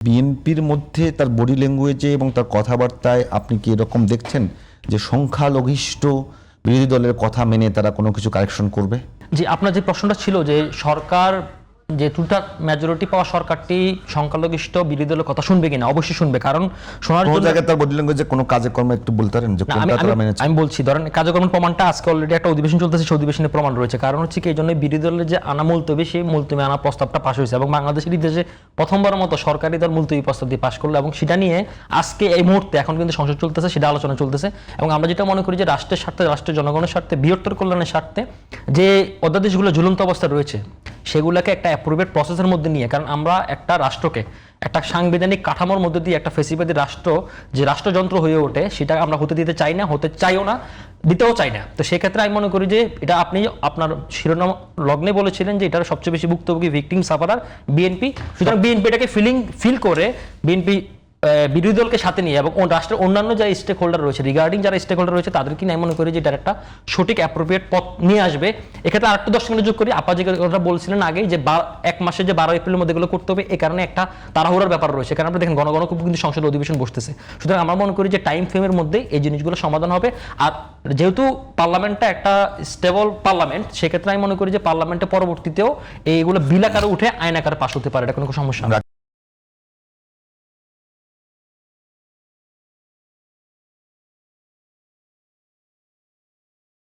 বিএনপির মধ্যে তার বডি ল্যাঙ্গুয়েজে এবং তার কথাবার্তায় আপনি কি এরকম দেখছেন যে সংখ্যালঘিষ্ঠ বিরোধী দলের কথা মেনে তারা কোনো কিছু কারেকশন করবে? জি, আপনার যে প্রশ্নটা ছিল যে সরকার যে টুটার মেজরিটি পাওয়া সরকারটি সংখ্যালঘিষ্ঠ বিরোধী দলের কথা শুনবে কিনা, অবশ্যই শুনবে। কারণ শোনার কোনো জন্য জায়গায় তার বডি ল্যাঙ্গুয়েজে কোনো কাজে কর্মে একটু বলতে পারেন যে কোনটা তারা মেনেছে? আমি বলছি, ধরেন কার্যক্রমের প্রমাণটা আজকে অলরেডি একটা অধিবেশন চলতেছে, সেই অধিবেশনের প্রমাণ রয়েছে। কারণ হচ্ছে কি, এই জন্য বিরোধী দলের যে আনা মুলতবি, সেই মুলতবি আনা প্রস্তাবটা পাশ হয়েছে এবং বাংলাদেশের ইতিহাসে প্রথমবারের মতো সরকারি দল মুলতবি প্রস্তাব দিয়ে পাশ করলো এবং সেটা নিয়ে আজকে এই মুহূর্তে এখন কিন্তু সংসদ চলতেছে, সেটা আলোচনা চলতেছে। এবং আমরা যেটা মনে করি যে রাষ্ট্রের স্বার্থে, রাষ্ট্রের জনগণের স্বার্থে, বৃহত্তর কল্যাণের স্বার্থে যে অধ্যাদেশগুলো ঝুলন্ত অবস্থায় রয়েছে সেগুলোকে একটা অ্যাপ্রোপ্রিয়েট প্রসেসের মধ্যে নিয়ে, কারণ আমরা একটা রাষ্ট্রকে একটা সাংবিধানিক কাঠামোর মধ্যে দিয়ে একটা ফেসিবাদী রাষ্ট্র যে রাষ্ট্রযন্ত্র হয়ে ওঠে সেটা আমরা হতে দিতে চাই না, হতে চাইও না, দিতেও চাই না। তো সেক্ষেত্রে আমি মনে করি যে এটা আপনি আপনার শিরোনাম লগ্নে বলেছিলেন যে এটার সবচেয়ে বেশি ভুক্তভোগী ভিকটিম সাফারার বিএনপি। সুতরাং বিএনপি এটাকে ফিল করে বিএনপি বিরোধী দলকে সাথে নিয়ে এবং রাষ্ট্রের অন্যান্য যারা স্টেক হোল্ডার রয়েছে, রিগার্ডিং যারা স্টেক হোল্ডার রয়েছে তাদেরকে নিয়ে মনে করি যে এটার একটা সঠিক অ্যাপ্রোপ্রিয়েট পথ নিয়ে আসবে। এক্ষেত্রে আরেকটু 10 মিনিট যোগ করি, আপা যে কথা বলছিলেন আগে যে এক মাসে যে 12 এপ্রিলের মধ্যে এগুলো করতে হবে, এই কারণে একটা তাড়াহুড়ার ব্যাপার রয়েছে। কারণ আপনি দেখেন ঘন কিন্তু সংসদ অধিবেশন বসতেছে। সুতরাং আমরা মনে করি যে টাইম ফ্রেমের মধ্যে এই জিনিসগুলো সমাধান হবে। আর যেহেতু পার্লামেন্টটা একটা স্টেবল পার্লামেন্ট, সেক্ষেত্রে আমি মনে করি যে পার্লামেন্টে পরবর্তীতেও এইগুলো বিল আকারে উঠে আইন আকারে পাশ হতে পারে, এটা কোনো সমস্যা না।